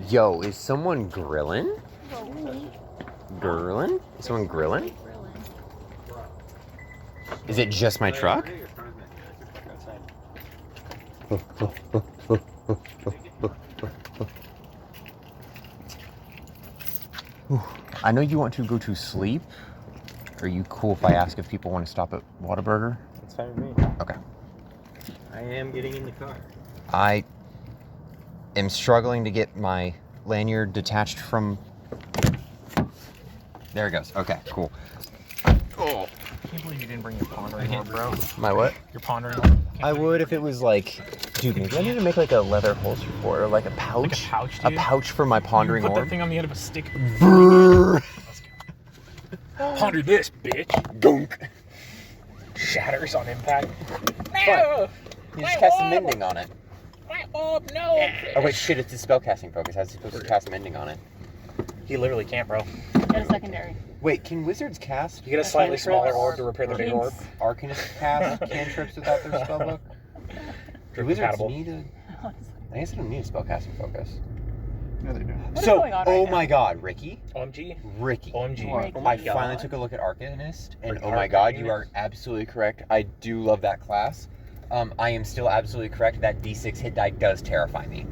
Yo, is someone grilling? Grilling? Is someone grilling? Is it just my truck? I know you want to go to sleep. Are you cool if I ask if people want to stop at Whataburger? That's fine with me. Okay. I am getting in the car. I am struggling to get my lanyard detached from... There it goes. Okay, cool. Oh. I can't believe you didn't bring your pondering orb, bro. My what? Your pondering orb. I would if it was like... Dude, maybe I need to make like a leather holster for it, or like a pouch. Like a pouch, dude? A pouch for my pondering Put orb. that thing on the end of a stick. Brrr. Ponder this, bitch. Gunk. Shatters on impact. No! You just cast a mending on it. My orb, no! Oh wait, shit, it's a spellcasting focus. How's he supposed to cast mending on it? He literally can't, bro. Get a secondary. Wait, can wizards cast? You get a slightly smaller orb to repair the big orb. Arcanists cast cantrips without their spellbook? Do wizards need a... I guess I don't need a spellcasting focus. No, they do. What is So, going on oh right my now? god, Ricky. OMG? Ricky. OMG. What? Oh my I god. finally took a look at Arcanist, and Ricky oh my god, you Arcanist? are absolutely correct. I do love that class. I am still absolutely correct. That D6 hit die does terrify me.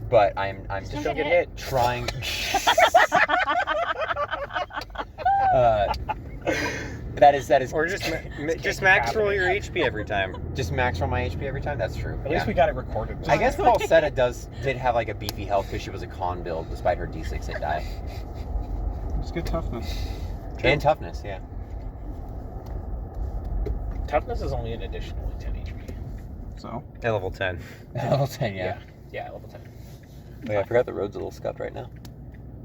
But I'm Just don't get hit. trying. That is. Or just max roll your HP every time. Just max roll my HP every time. That's true. At least we got it recorded. I guess Falsetta did have like a beefy health because she was a con build despite her D6 hit die. Just get toughness. And toughness, yeah. Toughness is only an additional 10 HP. So? At level 10. Level 10, yeah. Yeah, level 10. Wait, I forgot the road's a little scuffed right now.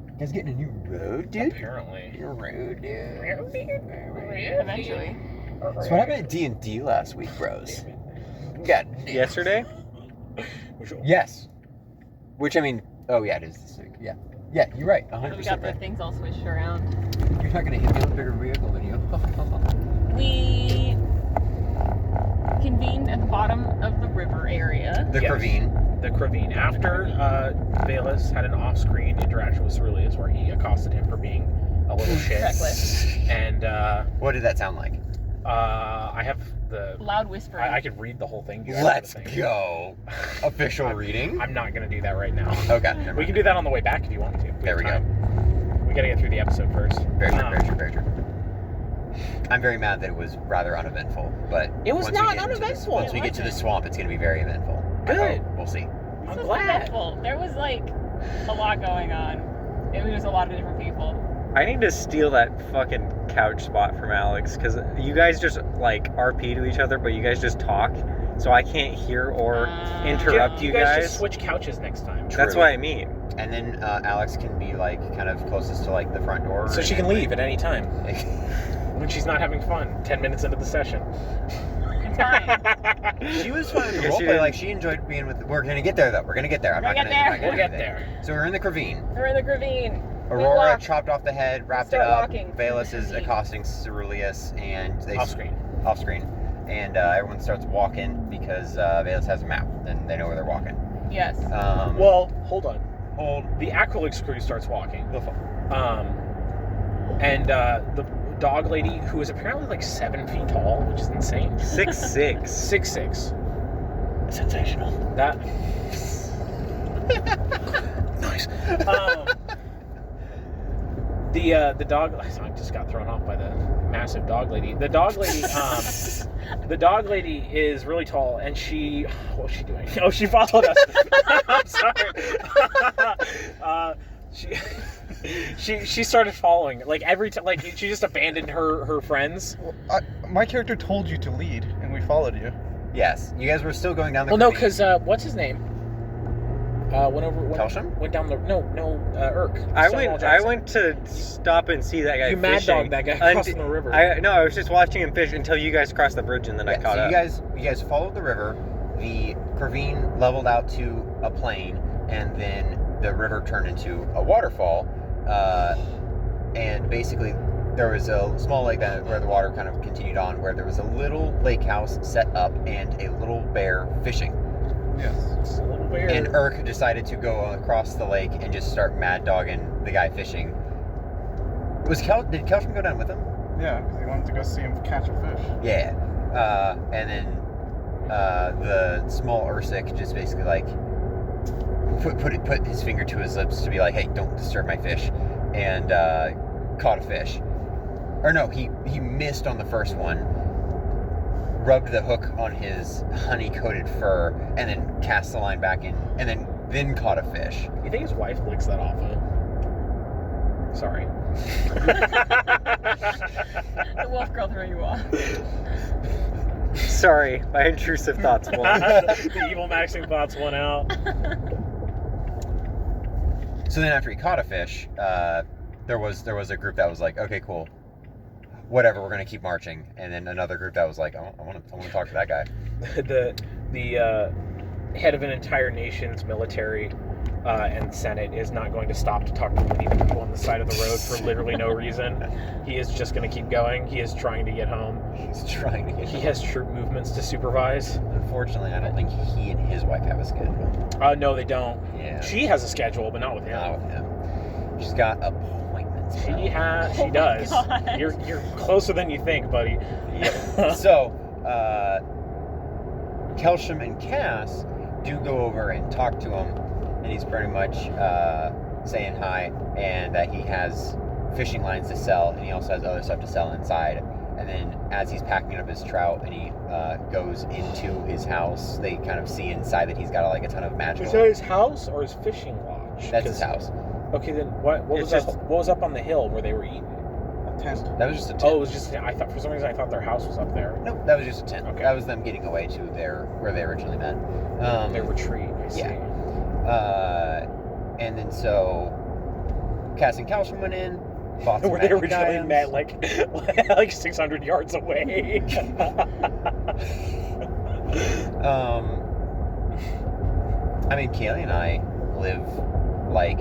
You guys getting a new road, dude? Apparently. Your road, dude. Eventually. So what happened at DnD last week, bros? God. Yesterday? Yes. Which, I mean, oh yeah, it is this week. Yeah. Yeah, you're right. 100% We got the right. things all switched around. You're not going to hit me with a bigger vehicle than you. We convened at the bottom of the river area. The Yes. Cravine. The Cravine. After Valus had an off-screen interaction with Ceruleus where he accosted him for being a little shit. Reckless. And What did that sound like? I have the... Loud whispering. I could read the whole thing. Do you guys Let's have the thing? go. Official reading? I'm not going to do that right now. Okay. never We mind. can do that on the way back if you want to. There we go. We got to get through the episode first. Very true, very true, very true. I'm very mad that it was rather uneventful, but It was once we not get into this- uneventful. Once we get to the swamp, it's going to be very eventful. I Good. hope. We'll see. This I'm was glad. eventful. There was like a lot going on. It was just a lot of different people. I need to steal that fucking couch spot from Alex, because you guys just, like, RP to each other, but you guys just talk, so I can't hear or interrupt you guys. just switch couches next time. That's what I mean. And then Alex can be like kind of closest to like the front door. So she and can then, leave at any time when she's not having fun. 10 minutes into the session. It's fine. She was fine with Yeah, the she roleplay. did. Like she enjoyed being with. We're gonna get there though. We're gonna get there. I'm We'll not get gonna. there. I'm not gonna We'll do get anything. there. So we're in the Cravine. We're in the Cravine. We Aurora walk. chopped off the head, wrapped it Start up. walking. Valus is Cravine. accosting Ceruleus, and they Off screen. Off screen, and everyone starts walking because Valus has a map and they know where they're walking. Yes. Well, hold on. Hold The Acrolix crew starts walking. the phone. And the dog lady, who is apparently like 7 feet tall, which is insane. 6'6". 6'6". Sensational. That. Nice. The dog. I just got thrown off by the massive dog lady. The dog lady. The dog lady is really tall, and she. What was she doing? Oh, she followed us. I'm sorry. She started following. Like every time, like she just abandoned her friends. Well, my character told you to lead, and we followed you. Yes, you guys were still going down the. Well, no, Cravine. because what's his name? Telsham? Went down the Urk. I Stonewall went Jackson. to stop and see that guy You fishing. mad dog that guy crossing the river. I was just watching him fish until you guys crossed the bridge, and then I caught so up. you guys followed the river. The Cravine leveled out to a plain, and then the river turned into a waterfall. And basically, there was a small lake where the water kind of continued on, where there was a little lake house set up and a little bear fishing. Yes. It's a little weird. And Urk decided to go across the lake and just start mad dogging the guy fishing. Did Kelsham go down with him? Yeah, because he wanted to go see him catch a fish. Yeah. And then the small Ursik just basically like put his finger to his lips to be like, hey, don't disturb my fish, and caught a fish. Or no, he missed on the first one, rubbed the hook on his honey-coated fur, and then cast the line back in, and then caught a fish. You think his wife licks that off of? Sorry. The wolf girl threw you off. Sorry, my intrusive thoughts won. The evil maxing thoughts went out. So then after he caught a fish, there was a group that was like, okay, cool, whatever, we're gonna keep marching. And then another group that was like, I want to talk to that guy. The head of an entire nation's military and Senate is not going to stop to talk to the people on the side of the road for literally no reason. He is just going to keep going. He is trying to get home. He's trying to get He home. has troop movements to supervise. Unfortunately, I don't think he and his wife have a schedule. No, they don't. Yeah. She has a schedule, but not with him. Not with him. She's got appointments. She bro. has. Oh She my does. God. You're closer than you think, buddy. Yep. So, Kelsham and Cass do go over and talk to him, and he's pretty much saying hi, and that he has fishing lines to sell, and he also has other stuff to sell inside. And then as he's packing up his trout and he goes into his house, they kind of see inside that he's got like a ton of magical. Is that his house or his fishing lodge? That's his house. Okay, then what It's was just- what was up on the hill where they were eating? A tent. That was just a tent. Oh, it was just. I thought for some reason I thought their house was up there. Nope, that was just a tent. Okay. That was them getting away to where they originally met. Their retreat. I see. And then so Cass and Kelsham went in, bought some Where they magic originally items. met like 600 yards away. I mean, Kaylee and I live like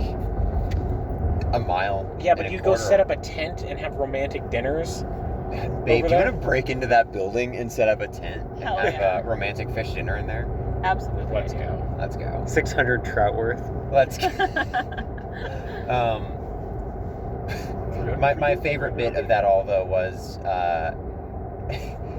a mile. Yeah, but and a you go quarter. set up a tent and have romantic dinners. Babe, over do you there? want to break into that building and set up a tent and Hell have yeah. romantic fish dinner in there? Absolutely. Let's go. Let's go. 600 trout worth. Let's go. My favorite bit of that all though was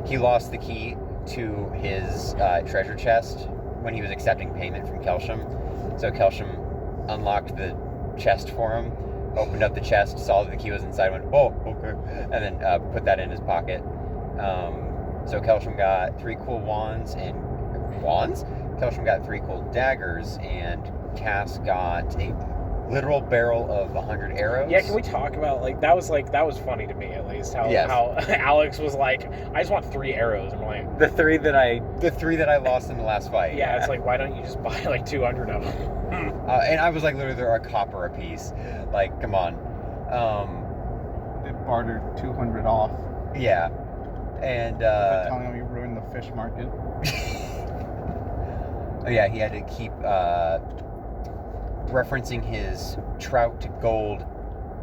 he lost the key to his treasure chest when he was accepting payment from Kelsham. So Kelsham unlocked the chest for him, opened up the chest, saw that the key was inside, went, oh, okay, and then put that in his pocket. So Kelsham got 3 cool wands and wands? Kelsham got 3 cool daggers, and Cass got a literal barrel of 100 arrows. Yeah, can we talk about that was funny to me at least how Yes. how Alex was like, I just want 3 arrows. I'm like, The 3 that I The 3 that I lost in the last fight. yeah, it's like, why don't you just buy like 200 of them? And I was like, literally, they're a copper a piece. Like, come on. They bartered 200 off. Yeah. And, By telling him you ruined the fish market. oh yeah, he had to keep, referencing his trout to gold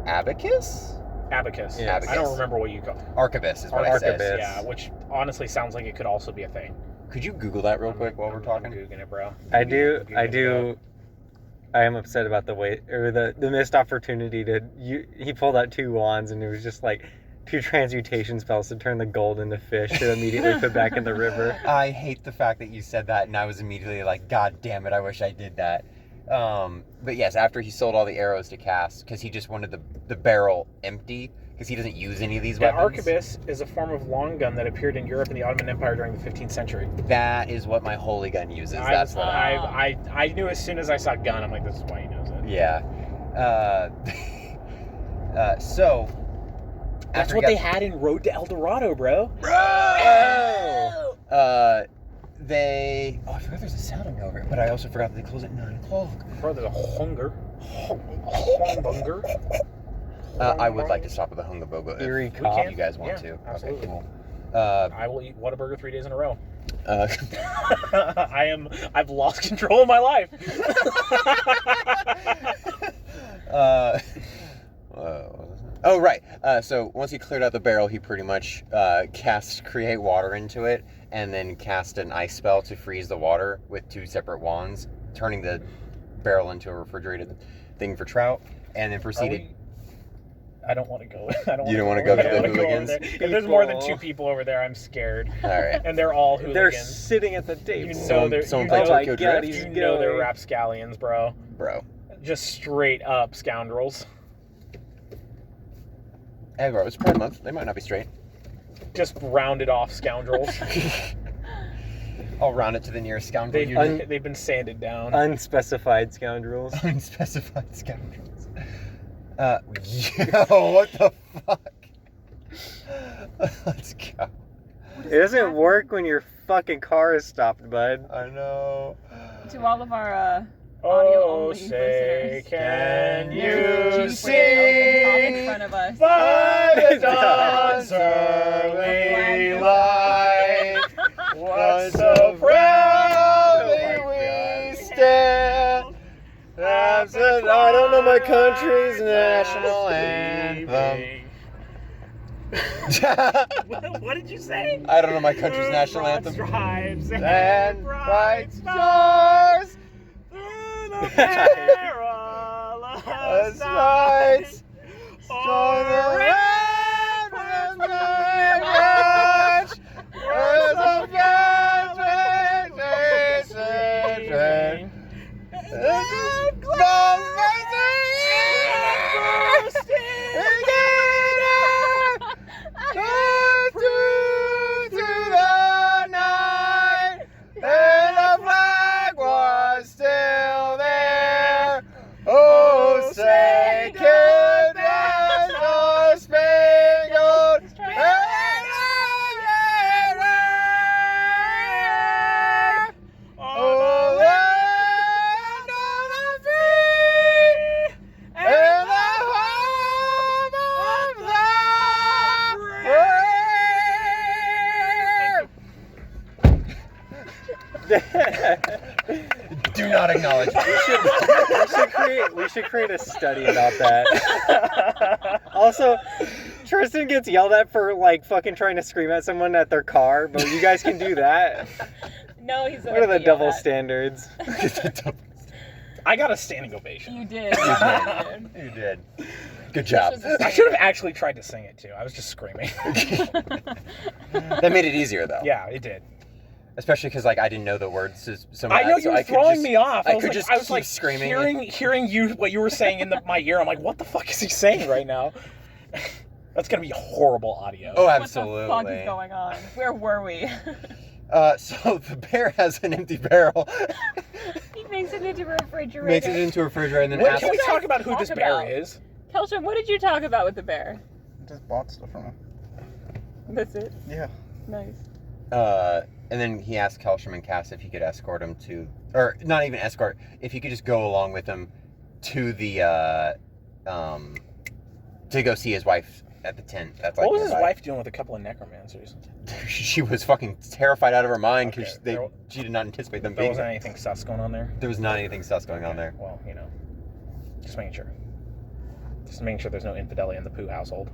abacus? Abacus. Yeah, I don't abacus. remember what you call Archibus is what I Archibus. said. Yeah, which honestly sounds like it could also be a thing. Could you Google that real quick while we're I'm talking? Googling it, bro. I do Googling it. I am upset about the way or the missed opportunity he pulled out 2 wands and it was just like 2 transmutation spells to turn the gold into fish to immediately put back in the river. I hate the fact that you said that, and I was immediately like, God damn it, I wish I did that. But yes, after he sold all the arrows to Cass, because he just wanted the barrel empty, because he doesn't use any of these The weapons. arquebus is a form of long gun that appeared in Europe and the Ottoman Empire during the 15th century. That is what my holy gun uses. That's what I knew as soon as I saw gun, I'm like, this is why he knows it. Yeah. So. That's after what he they had in Road to El Dorado, bro. Oh! They. Oh, I forgot there's a sounding over it, but I also forgot that they close at 9 o'clock. Bro, there's a hunger. Hunger. I would like to stop at the Hunga Boga Eerie if cop. you guys want Yeah, to. absolutely. Okay, cool. I will eat Whataburger 3 days in a row. Uh, I've lost control of my life. oh, right. So once he cleared out the barrel, he pretty much cast create water into it, and then cast an ice spell to freeze the water with 2 separate wands, turning the barrel into a refrigerated thing for trout, and then proceeded. I don't want to go. You don't want to go to the I don't wanna go over hooligans? there. If there's more than 2 people over there, I'm scared. All right. And they're all They're hooligans. sitting at the table. You know Someone they're play you know, Tokyo God, Drift? he's you know they're going. rapscallions, bro. Bro. Just straight up scoundrels. Hey, bro, it's Pride Month. They might not be straight. Just rounded off scoundrels. I'll round it to the nearest scoundrel unit. They've been sanded down. Unspecified scoundrels. Unspecified scoundrels. Yo, what the fuck? Let's go. It doesn't work when your fucking car is stopped, bud. I know. To all of our audio Oh, only say, listeners. can There's you a Jeep with an open top in see front of us. by the dawn's early light what so proudly we stand? I don't know my country's national anthem. What did you say? I don't know my country's national anthem. Stripes And bright stars, through the perilous night, on the red Oh, say, goodness, oh, spangled banner. Oh, land of the free and the home of the free. Do not acknowledge me. We should create a study about that. Also, Tristan gets yelled at for like fucking trying to scream at someone at their car, but you guys can do that. No, he's What are the double standards? I got a standing ovation. You did. You did. Good job. This was I should have actually tried to sing it too. I was just screaming. That made it easier though. Yeah, it did. Especially because like I didn't know the words to some of I that, know you so were I could throwing just- me off. I was could like, just I was keep like screaming. hearing you what you were saying in my ear. I'm like, what the fuck is he saying right now? That's gonna be horrible audio. Oh, What absolutely. the fuck is going on? Where were we? So the bear has an empty barrel. He makes it into a refrigerator. Makes it into a refrigerator and then What, asks. can we guys talk about who talk this bear about? is? Kelsham, what did you talk about with the bear? Just bought stuff from him. That's it. Yeah. Nice. And then he asked Kelsham and Cass if he could escort him to, or not even escort, if he could just go along with him to the, to go see his wife at the tent. That's like What was his nearby. wife doing with a couple of necromancers? She was fucking terrified out of her mind because Okay, she did not anticipate them There being wasn't there. anything sus going on there? There was not anything sus going on there. Well, you know, just making sure. Just making sure there's no infidelity in the Pooh household.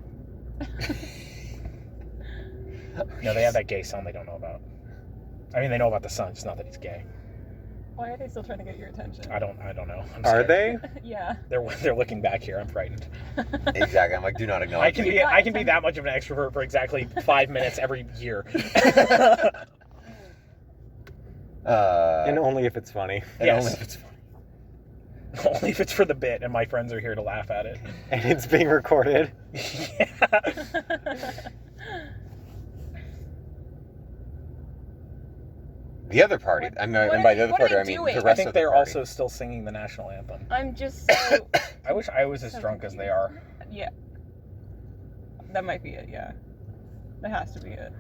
No, they have that gay son they don't know about. I mean, they know about the son, just not that he's gay. Why are they still trying to get your attention? I don't know. I'm Are scared. they? Yeah. They're looking back here. I'm frightened. Exactly. I'm like, do not I acknowledge can me. be that much of an extrovert for exactly 5 minutes every year. And only if it's funny. and yes. only if it's funny. Only if it's for the bit and my friends are here to laugh at it. And it's being recorded. Yeah. The other party, and by the other what are party, they I mean doing? the I rest think of the they're party. also still singing the national anthem. I'm just so... I wish I was as drunk as they are. Yeah. That might be it, yeah. That has to be it.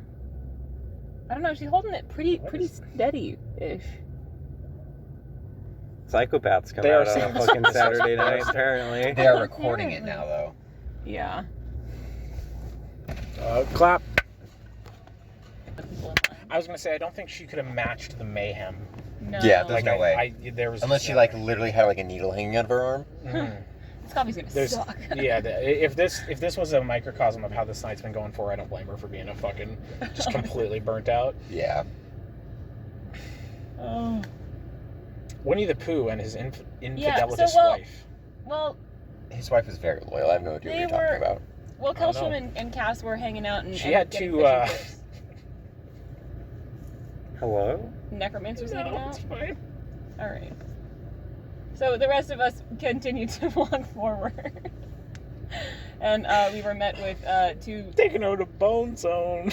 I don't know, she's holding it pretty steady-ish. Psychopaths come They are out on a saying- fucking Saturday night, apparently. They are recording it now, though. Yeah. Clap. I was gonna say I don't think she could have matched the mayhem. No. Yeah, there's no way. There was Unless she like literally had like a needle hanging out of her arm. Mhm. This coffee's gonna There's suck. yeah. If this was a microcosm of how this night's been going for, I don't blame her for being a fucking just completely burnt out. Yeah. Oh. Winnie the Pooh and his infidelitous well- wife. Well, His wife was very loyal. I have no idea what They you're talking were- about. well, I don't Kelsham know. and Cass were hanging out and She and had getting to, fish and chips. Hello? Necromancer's hanging No, out. it's fine. All right. So the rest of us continued to walk forward, and we were met with two. Taking her to Bone Zone.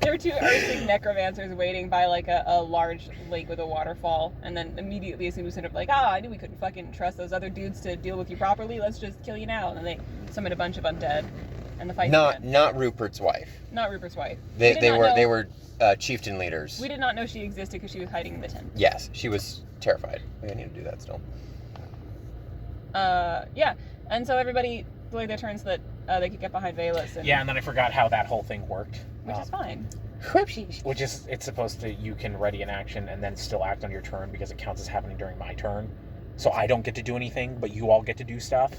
There were two earthling necromancers waiting by like a large lake with a waterfall, and then immediately as soon as we sort of like, I knew we couldn't fucking trust those other dudes to deal with you properly. Let's just kill you now. And then they summoned a bunch of undead, and the fight began. Not Rupert's wife. Not Rupert's wife. They We did not know- were chieftain leaders. We did not know she existed because she was hiding in the tent. Yes, she was terrified. We need to do that still. Yeah, and so everybody delayed their turn so that they could get behind Valus. And, Yeah, and then I forgot how that whole thing worked. which is fine. Which is, it's supposed to, you can ready an action and then still act on your turn because it counts as happening during my turn. So I don't get to do anything, but you all get to do stuff.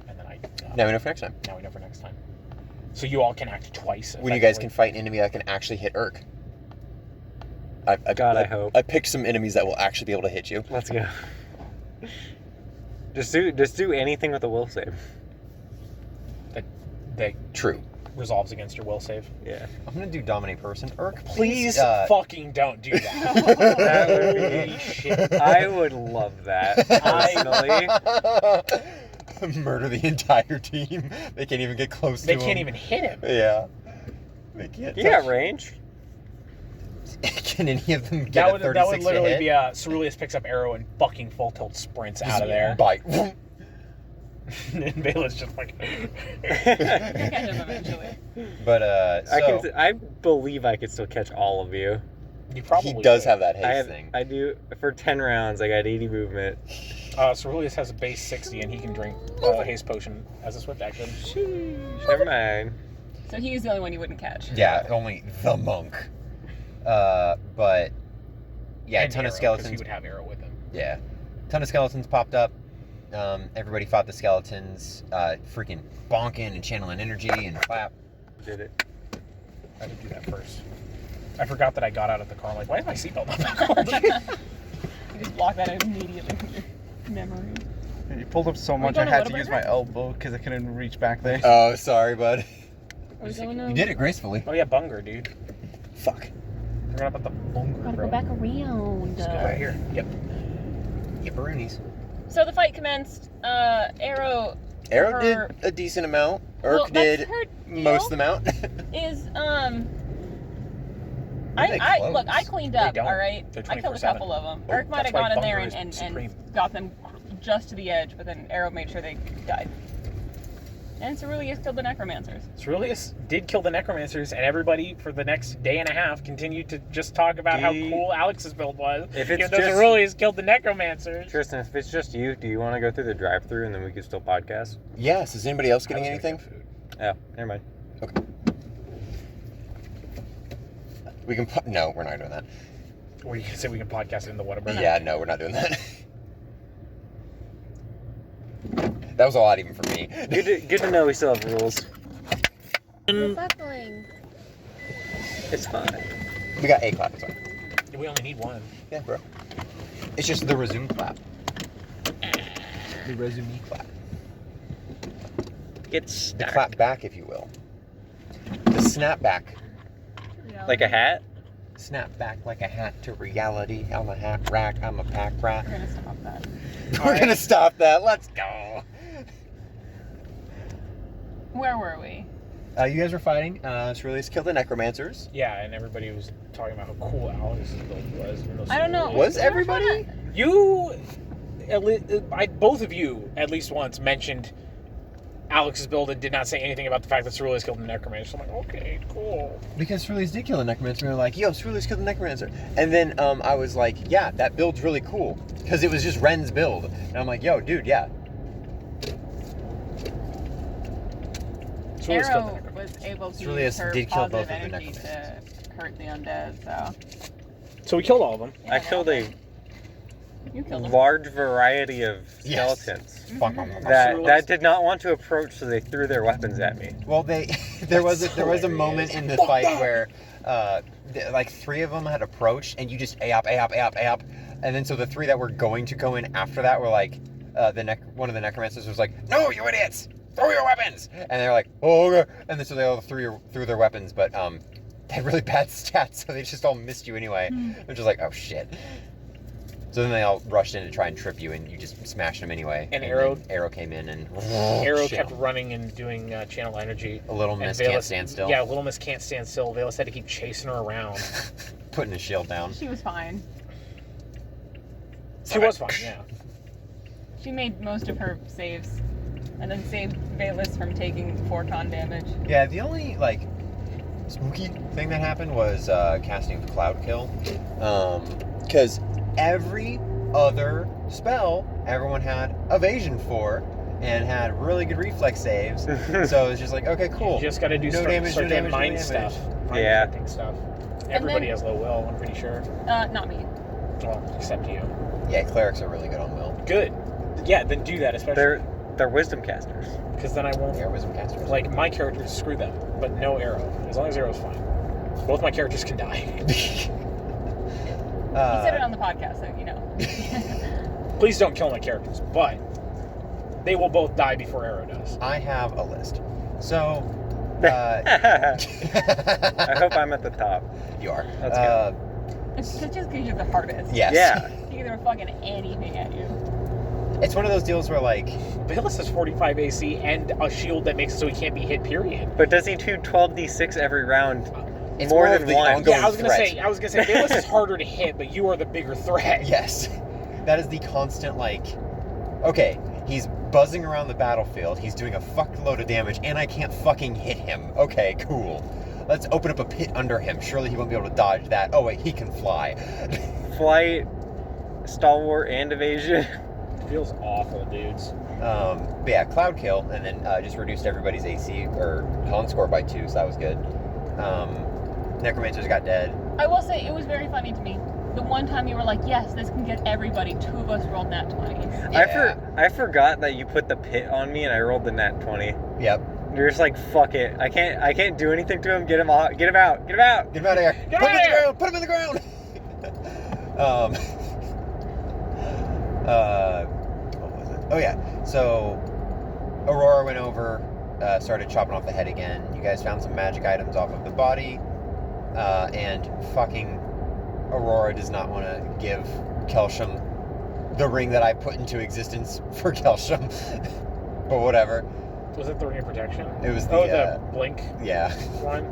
And then I... Now we know for next time. Now we know for next time. So you all can act twice. When you guys effectively. can fight an enemy that can actually hit Urk. God, I hope. I picked some enemies that will actually be able to hit you. Let's go. Just do anything with a will save. That True. resolves against your will save. Yeah. I'm gonna do dominate person. Urk, Please fucking don't do that. That would be- Holy shit. I would love that, personally. Murder the entire team. They can't even get close They to can't him. even hit him. Yeah. They can't. You got touch- range. Can any of them get That a would 36 to literally hit? be Ceruleus picks up arrow and fucking full tilt sprints out of there. Bite. And Vala's just like... Catch him eventually. But I believe I could still catch all of you. You probably he does could. have that haste thing. I do for 10 rounds. I got 80 movement. Ceruleus has a base 60 and he can drink haste potion as a swift action. Never mind. So he's the only one you wouldn't catch. Yeah, only the monk. But yeah, And a ton of arrow, 'cause skeletons. He would have arrow with him. Yeah, ton of skeletons popped up. Everybody fought the skeletons, freaking bonking and channeling energy and clap. Did it. I would do that first. I forgot that I got out of the car. I'm like, why is my seatbelt not back on? You just block that immediately from your memory. You pulled up so we much I going to had to use Whataburger? my elbow because I couldn't reach back there. Oh, sorry, bud. Are we going You did it gracefully. Oh yeah, Bunger, dude. Fuck. Forgot about the Bunger, Gotta bro. go back around. Let's go right here. Yep. Yeah, Baroonies. So the fight commenced. Arrow Arrow Her- did a decent amount. well, Urk that's did her most of deal, the amount. is Where they I look, I close? cleaned They up, don't. all right? They're I killed a 24/7. couple of them. Oh, Urk might that's have why gone in there Bunger and is supreme. got them just to the edge, but then Arrow made sure they died. And Ceruleus killed the necromancers. Ceruleus did kill the necromancers, and everybody for the next day and a half continued to just talk about how cool Alex's build was. If it's Even though just- Ceruleus killed the necromancers. Tristan, if it's just you, do you want to go through the drive-through and then we can still podcast? Yes. Is anybody else I getting was gonna anything? get food. Yeah, never mind. We can. No, we're not doing that. Or you can say we can podcast it in the Whataburger. Yeah, no, we're not doing that. That was a lot even for me. Good to know we still have rules. We're buckling. It's fine. We got a clap. It's fine. We only need one. Yeah, bro. It's just the resume clap. The resume clap. It's The clap back, if you will. The snap back. like a hat. Snap back like a hat to reality. I'm a hat rack. I'm a pack rat. We're gonna stop that. We're gonna stop that. Let's go. Where were we? You guys were fighting. Ceruleus killed the necromancers. Yeah, and everybody was talking about how cool Alex's build was. even though I don't know. Ceruleus- Was We were everybody? trying to- You, both of you, at least once, mentioned Alex's build and did not say anything about the fact that Ceruleus killed the necromancer. So I'm like, okay, cool. Because Ceruleus did kill the necromancer. We were like, yo, Ceruleus killed the necromancer. And then I was like, yeah, that build's really cool. Because it was just Ren's build. And I'm like, yo, dude, yeah. Ceruleus killed the Arrow necromancer. was able to Ceruleus use her did kill positive both of the energy to hurt the undead, so. So we killed all of them. Yeah, I killed a You killed him. large variety of Yes. skeletons Mhm. that did not want to approach, so they threw their weapons at me. Well, there was a moment in the fight where like 3 of them had approached, and you just AOP, and then so the 3 that were going to go in after that were like, one of the necromancers was like, "No, you idiots! Throw your weapons!" And they're like, "Oh," okay. And then so they all threw their weapons, but they had really bad stats, so they just all missed you anyway. They're just like, "Oh shit." So then they all rushed in to try and trip you, and you just smashed them anyway. And then Arrow came in and Arrow shit. kept running and doing channel energy. A Little And Miss Valus- can't stand still. Yeah, Little Miss can't stand still. Valus had to keep chasing her around. Putting his shield down. She was fine. She was fine, yeah. She made most of her saves, and then saved Valus from taking 4 con damage. Yeah, the only like spooky thing that happened was casting Cloud Kill, because every other spell everyone had evasion for and had really good reflex saves. So it's just like, okay, cool. You just gotta do No damage, start no doing damage, no mind damage. stuff. Mind Yeah. affecting stuff. Everybody has low will, I'm pretty sure. Not me. Well, except you. Yeah, clerics are really good on will. Good. Yeah, then do that, especially They're wisdom casters. because then I won't. They are wisdom casters. Like, my characters, screw them, but no Arrow. As long as Arrow's fine. Both my characters can die. He said it on the podcast, so you know. Please don't kill my characters, but they will both die before Arrow does. I have a list. So, I hope I'm at the top. you are. Let's go. It's just because you're the hardest. Yes. Yeah. You can throw fucking anything at you. It's one of those deals where like, Valus has 45 AC and a shield that makes it so he can't be hit, period. But does he do 12d6 every round? it's More more than of the one. ongoing Yeah, I was gonna threat. say, Valus is harder to hit, but you are the bigger threat. Yes. That is the constant, like, okay, he's buzzing around the battlefield, he's doing a fuckload of damage, and I can't fucking hit him. Okay, cool. Let's open up a pit under him. Surely he won't be able to dodge that. Oh, wait, he can fly. Flight, stalwart, and evasion. Feels awful, dudes. But yeah, Cloud Kill, and then just reduced everybody's AC, or con score by 2, so that was good. Necromancers got dead. I will say, it was very funny to me. The one time you were like, yes, this can get everybody. 2 of us rolled nat 20s. Yeah. I forgot that you put the pit on me and I rolled the nat 20. Yep. You're just like, fuck it. I can't do anything to him. Get him out. Get him out. Get him out. Get him out of here. Get Put him out in of the here. ground. Put him in the ground. What was it? Oh yeah. So Aurora went over, started chopping off the head again. You guys found some magic items off of the body, and fucking Aurora does not want to give Kelsham the ring that I put into existence for Kelsham. But whatever. Was it the Ring of Protection? It was the, the Blink Yeah. one.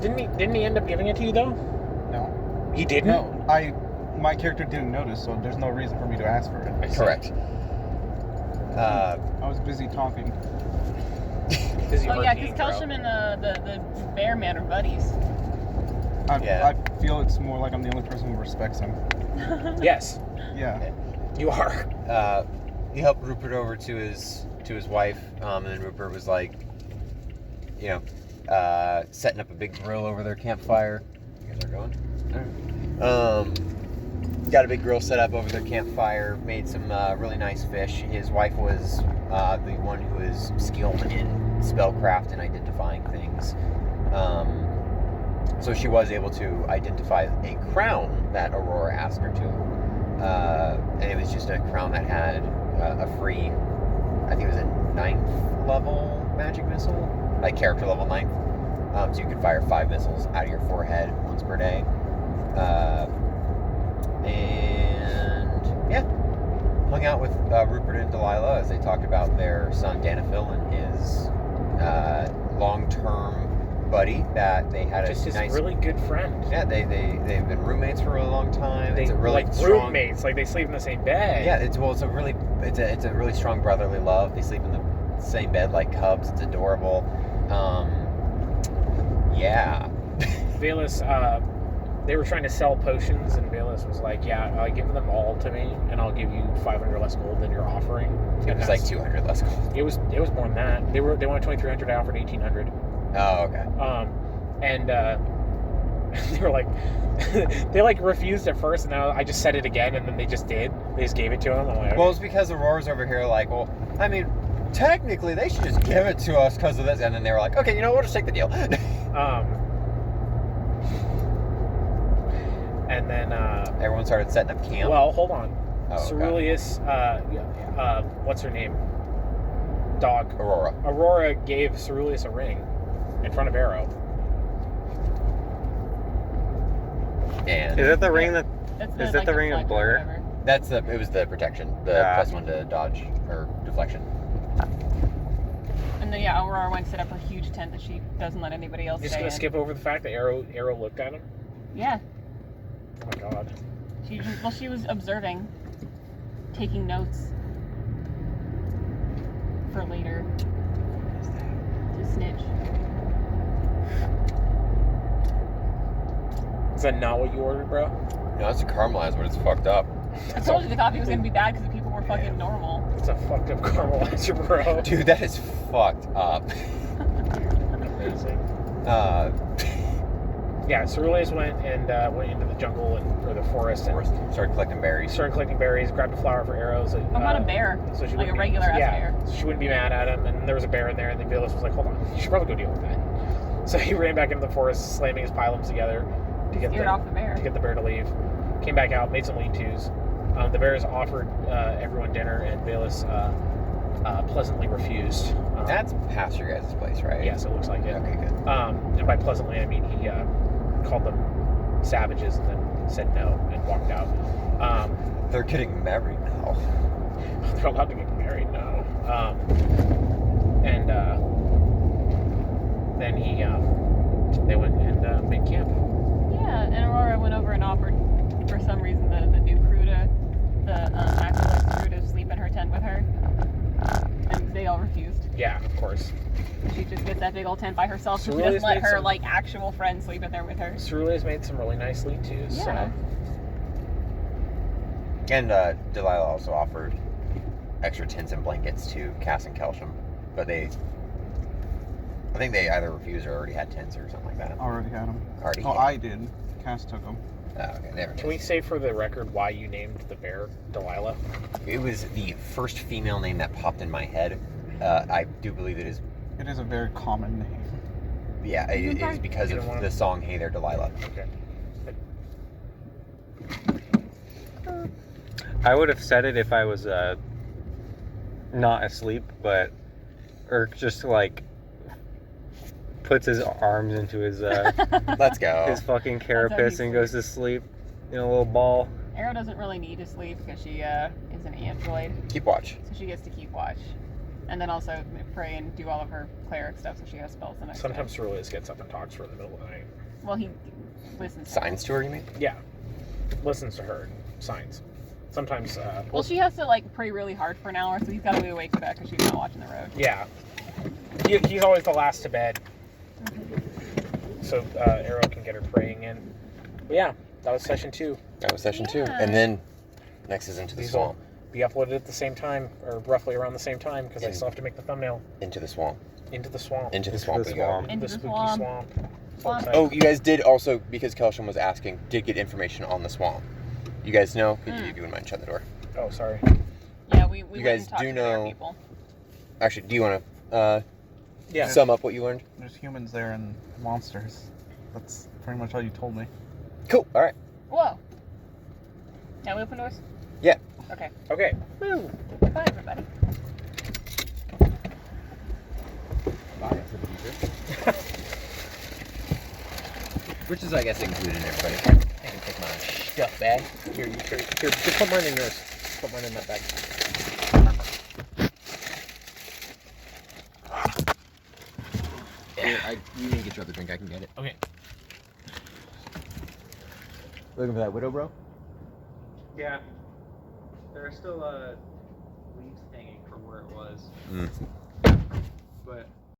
Didn't he end up giving it to you though? No. He didn't. No, my character didn't notice, so there's no reason for me to ask for it. Correct. I was busy talking. Busy Oh yeah, working, because bro. Kelsham and the bear man are buddies. Yeah. I feel it's more like I'm the only person who respects him. Yes, Yeah. you are. He helped Rupert over to his wife, and then Rupert was like, you know, setting up a big grill over their campfire. You guys are going? Got a big grill set up over their campfire, made some really nice fish. His wife was the one who is skilled in spellcraft and identifying things. So she was able to identify a crown that Aurora asked her to. And it was just a crown that had a free, I think it was a 9th level magic missile, like character level 9th. So you could fire 5 missiles out of your forehead once per day. And yeah, hung out with Rupert and Delilah as they talked about their son Danafil and his long-term buddy that they had Just a his nice. really good friend. Yeah, they've been roommates for a really long time. They It's a really like strong. roommates, like they sleep in the same bed. Yeah, it's a really strong brotherly love. They sleep in the same bed like cubs. It's adorable. Yeah. Valus, they were trying to sell potions, and Valus was like, "Yeah, give them all to me, and I'll give you 500 less gold than you're offering." It And was like that's- 200 less gold. It was more than that. They wanted 2,300. I offered 1,800. Oh, okay. And They were like, they like refused at first, and now I just said it again, and then they just did. They just gave it to him. I'm like, okay. Well, it's because Aurora's over here like, well, I mean, technically they should just give it to us because of this. And then they were like, okay, you know, we'll just take the deal. And then Everyone started setting up camp. well, hold on. Oh, okay. Ceruleus, what's her name? Dog. Aurora. Aurora gave Ceruleus a ring in front of Arrow. And Is it the ring that? That's Is that the ring of deflect or blur? whatever. that's it was the protection, the Yeah. +1 to dodge or deflection. And then yeah, Aurora went to set up her huge tent that she doesn't let anybody else Just stay gonna in. skip over the fact that Arrow looked at him. Yeah, Oh my god. she was observing, taking notes for later to snitch. Is that not what you ordered, bro? No, it's a caramelized, but it's fucked up. I told you the coffee was gonna be bad because the people were fucking normal. It's a fucked up caramelizer, bro. Dude, that is fucked up. Amazing. Uh, Yeah, Ceruleus went into the jungle or the forest and started collecting berries. started collecting berries, grabbed a flower for arrows. How about a bear? So she Like wouldn't a regular ass yeah, bear. so she wouldn't be mad at him, and there was a bear in there, and then Velas was like, "Hold on, you should probably go deal with that." So he ran back into the forest, slamming his pylons together to get Scared off the bear. to get the bear to leave. Came back out, made some lean-tos. The bears offered everyone dinner, and Velas pleasantly refused. That's past your guys' place, right? Yes, it looks like it. Okay, good. And by pleasantly, I mean he called them savages and then said no and walked out. They're getting married now. They're allowed to get married now. And then they went and made camp. Yeah, and Aurora went over and offered, for some reason, the new crew to, the acolyte crew to sleep in her tent with her. And they all refused. Yeah, of course. She just gets that big old tent by herself, so she Ceruleus doesn't let made her, some- like, actual friends sleep in there with her. Ceruleus made some really nice lean-tos. Yeah. And Delilah also offered extra tents and blankets to Cass and Kelsham, but I think they either refused or already had tents or something like that. Already had them. Already. Oh, I did. Cass took them. Oh, okay, there it Can we is. say for the record why you named the bear Delilah? It was the first female name that popped in my head. I do believe it is. It is a very common name. Yeah, it is because You of don't wanna- the song "Hey There, Delilah." Okay. I would have said it if I was not asleep, but Urk just like puts his arms into his Let's go. his fucking how carapace he and goes to sleep in a little ball. Arrow doesn't really need to sleep because she is an android, Keep watch. so she gets to keep watch. And then also pray and do all of her cleric stuff so she has spells the next day. Sometimes Ceruleus gets up and talks to her in the middle of the night. Well, he listens. Signs to her, you mean? Yeah. Listens to her. Signs. Sometimes, Well, she has to, like, pray really hard for an hour, so he's got to be awake for that because she's not watching the road. yeah. He's always the last to bed. So Arrow can get her praying in. But yeah, that was session 2. That was session 2, Yeah. and then next is Into the These Swamp. Be uploaded at the same time, or roughly around the same time, because I In- still have to make the thumbnail. Into the Swamp. Into the swamp. Into the Into Swamp the we go. swamp. Into the the spooky swamp. swamp. So Swamp. excited. Oh, you guys did also, because Kelsham was asking, did get information on the swamp. You guys know? Could you, if you wouldn't mind shut the door? Oh, sorry. Yeah, we You went guys and talked do to their know- people. Actually, do you want to Yeah. sum up what you learned? There's humans there and monsters. That's pretty much all you told me. Cool. All right. Whoa. Can we open doors? Yeah. Okay. Okay. Woo. Bye, everybody. Bye for the future. Which is, I guess, included in everybody. I can take my stuff bag. Here, just put mine in yours. Put mine in that bag. Here, you can get your other drink. I can get it. Okay. Looking for that widow, bro? Yeah. There are still leaves hanging from where it was, Mm. but